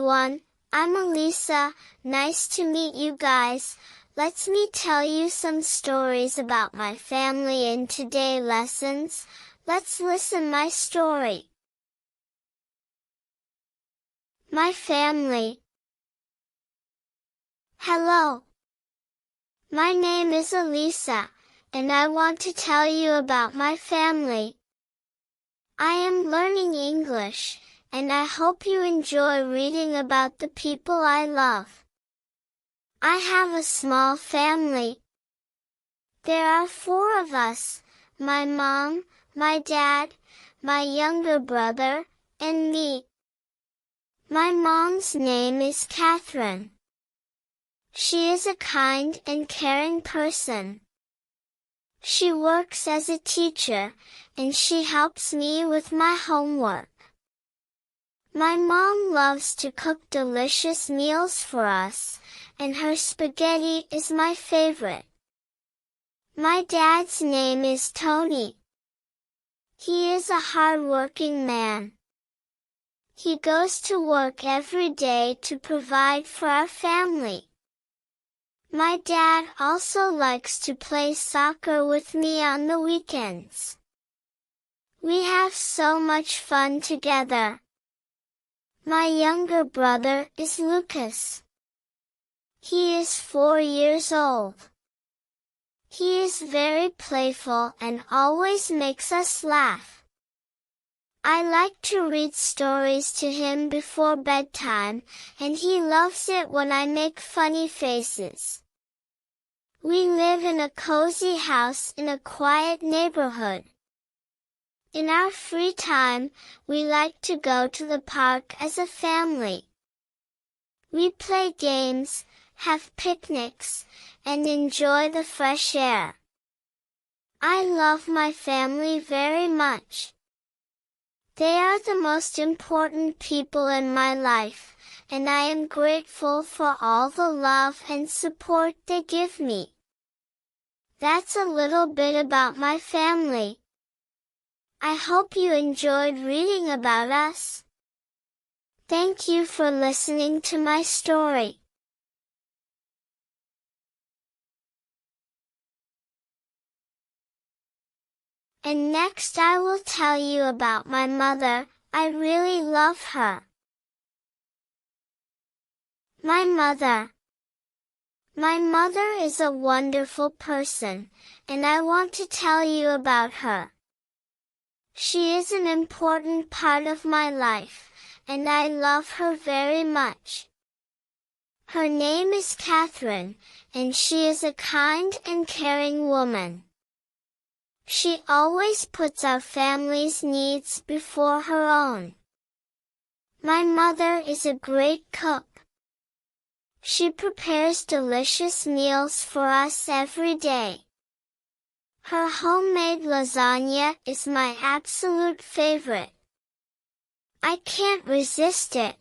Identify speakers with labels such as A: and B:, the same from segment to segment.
A: everyone, I'm Elisa. Nice to meet you guys. Let me tell you some stories about my family in today's lessons. Let's listen my story. My family. Hello. My name is Elisa, and I want to tell you about my family. I am learning English, and I hope you enjoy reading about the people I love. I have a small family. There are 4 of us, my mom, my dad, my younger brother, and me. My mom's name is Catherine. She is a kind and caring person. She works as a teacher, and she helps me with my homework. My mom loves to cook delicious meals for us, and her spaghetti is my favorite. My dad's name is Tony. He is a hard-working man. He goes to work every day to provide for our family. My dad also likes to play soccer with me on the weekends. We have so much fun together. My younger brother is Lucas. He is 4 years old. He is very playful and always makes us laugh. I like to read stories to him before bedtime, and he loves it when I make funny faces. We live in a cozy house in a quiet neighborhood. In our free time, we like to go to the park as a family. We play games, have picnics, and enjoy the fresh air. I love my family very much. They are the most important people in my life, and I am grateful for all the love and support they give me. That's a little bit about my family. I hope you enjoyed reading about us. Thank you for listening to my story. And next I will tell you about my mother. I really love her. My mother. My mother is a wonderful person, and I want to tell you about her. She is an important part of my life, and I love her very much. Her name is Catherine, and she is a kind and caring woman. She always puts our family's needs before her own. My mother is a great cook. She prepares delicious meals for us every day. Her homemade lasagna is my absolute favorite. I can't resist it.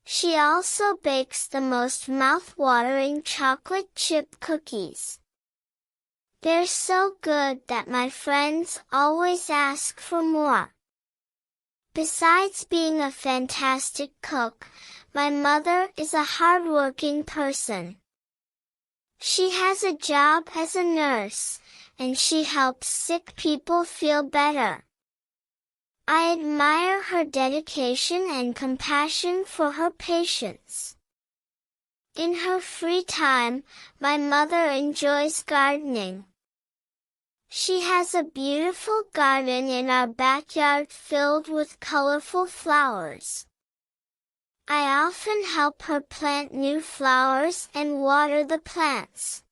A: She also bakes the most mouth-watering chocolate chip cookies. They're so good that my friends always ask for more. Besides being a fantastic cook, my mother is a hard-working person. She has a job as a nurse, and she helps sick people feel better. I admire her dedication and compassion for her patients. In her free time, my mother enjoys gardening. She has a beautiful garden in our backyard filled with colorful flowers. I often help her plant new flowers and water the plants.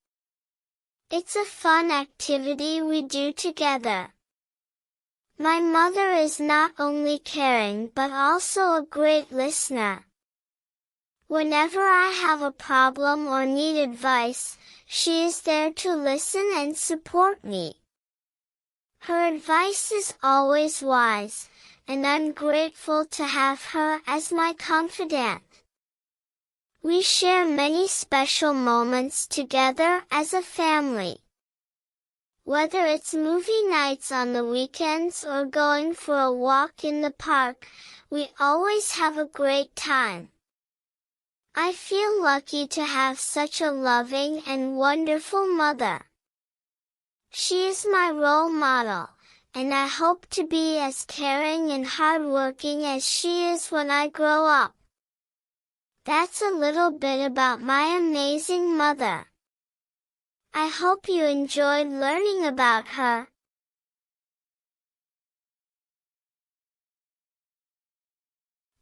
A: It's a fun activity we do together. My mother is not only caring but also a great listener. Whenever I have a problem or need advice, she is there to listen and support me. Her advice is always wise, and I'm grateful to have her as my confidant. We share many special moments together as a family. Whether it's movie nights on the weekends or going for a walk in the park, we always have a great time. I feel lucky to have such a loving and wonderful mother. She is my role model, and I hope to be as caring and hardworking as she is when I grow up. That's a little bit about my amazing mother. I hope you enjoyed learning about her.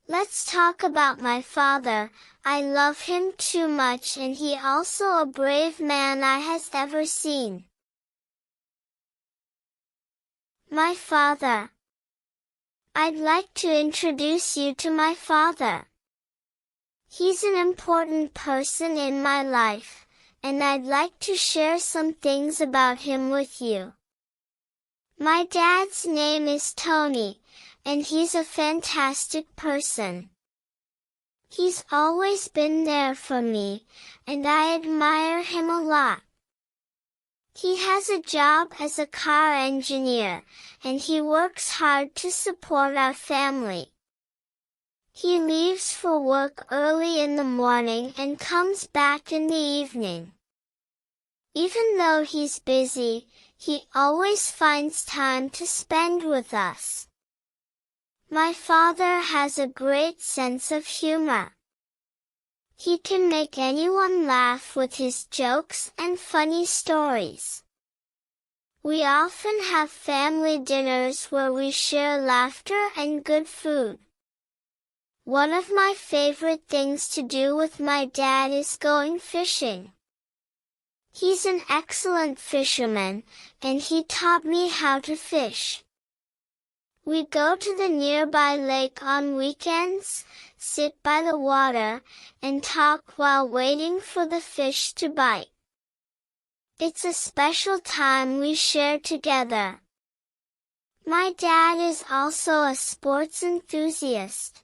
A: Let's talk about my father. I love him too much, and he also a brave man I has ever seen. My father. I'd like to introduce you to my father. He's an important person in my life, and I'd like to share some things about him with you. My dad's name is Tony, and he's a fantastic person. He's always been there for me, and I admire him a lot. He has a job as a car engineer, and he works hard to support our family. He leaves for work early in the morning and comes back in the evening. Even though he's busy, he always finds time to spend with us. My father has a great sense of humor. He can make anyone laugh with his jokes and funny stories. We often have family dinners where we share laughter and good food. One of my favorite things to do with my dad is going fishing. He's an excellent fisherman, and he taught me how to fish. We go to the nearby lake on weekends, sit by the water, and talk while waiting for the fish to bite. It's a special time we share together. My dad is also a sports enthusiast.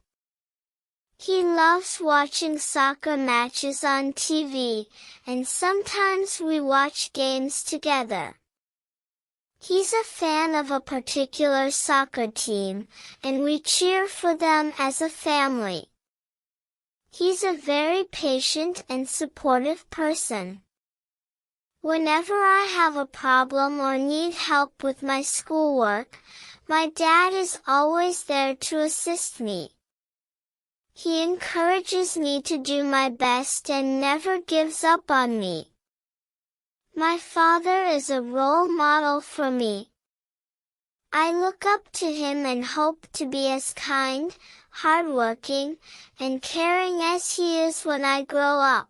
A: He loves watching soccer matches on TV, and sometimes we watch games together. He's a fan of a particular soccer team, and we cheer for them as a family. He's a very patient and supportive person. Whenever I have a problem or need help with my schoolwork, my dad is always there to assist me. He encourages me to do my best and never gives up on me. My father is a role model for me. I look up to him and hope to be as kind, hardworking, and caring as he is when I grow up.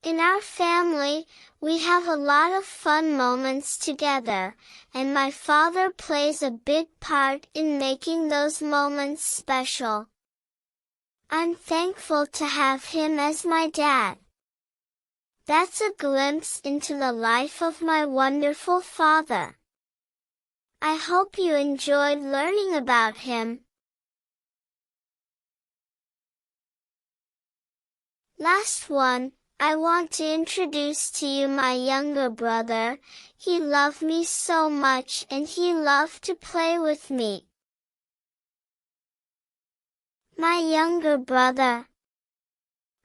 A: In our family, we have a lot of fun moments together, and my father plays a big part in making those moments special. I'm thankful to have him as my dad. That's a glimpse into the life of my wonderful father. I hope you enjoyed learning about him. Last one, I want to introduce to you my younger brother. He loved me so much and he loved to play with me. My younger brother.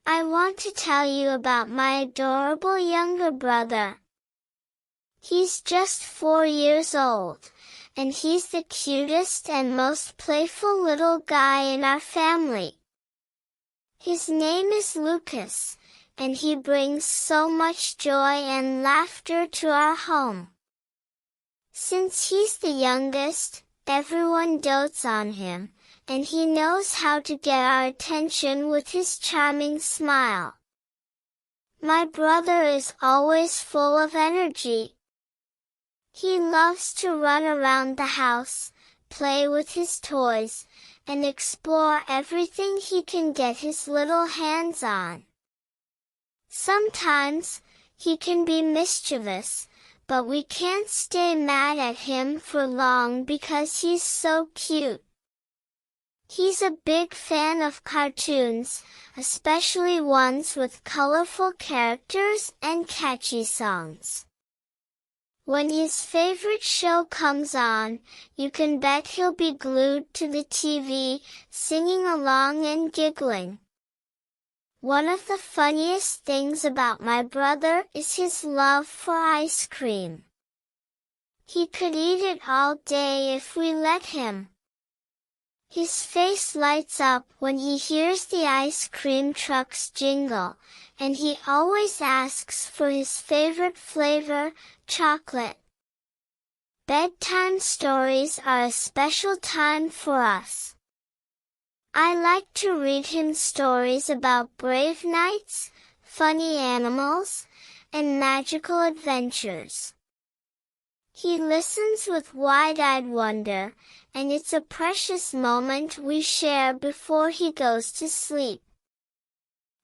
A: I want to tell you about my adorable younger brother. He's just 4 years old, and he's the cutest and most playful little guy in our family. His name is Lucas, and he brings so much joy and laughter to our home. Since he's the youngest, everyone dotes on him, and he knows how to get our attention with his charming smile. My brother is always full of energy. He loves to run around the house, play with his toys, and explore everything he can get his little hands on. Sometimes, he can be mischievous, but we can't stay mad at him for long because he's so cute. He's a big fan of cartoons, especially ones with colorful characters and catchy songs. When his favorite show comes on, you can bet he'll be glued to the TV, singing along and giggling. One of the funniest things about my brother is his love for ice cream. He could eat it all day if we let him. His face lights up when he hears the ice cream trucks jingle, and he always asks for his favorite flavor, chocolate. Bedtime stories are a special time for us. I like to read him stories about brave knights, funny animals, and magical adventures. He listens with wide-eyed wonder, and it's a precious moment we share before he goes to sleep.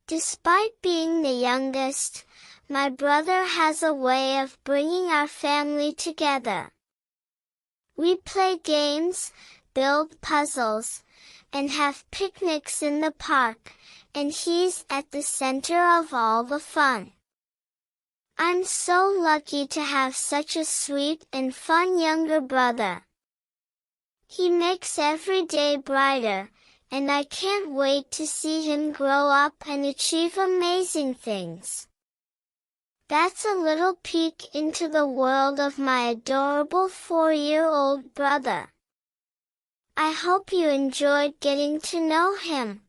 A: Despite being the youngest, my brother has a way of bringing our family together. We play games, build puzzles, and have picnics in the park, and he's at the center of all the fun. I'm so lucky to have such a sweet and fun younger brother. He makes every day brighter, and I can't wait to see him grow up and achieve amazing things. That's a little peek into the world of my adorable 4-year-old brother. I hope you enjoyed getting to know him.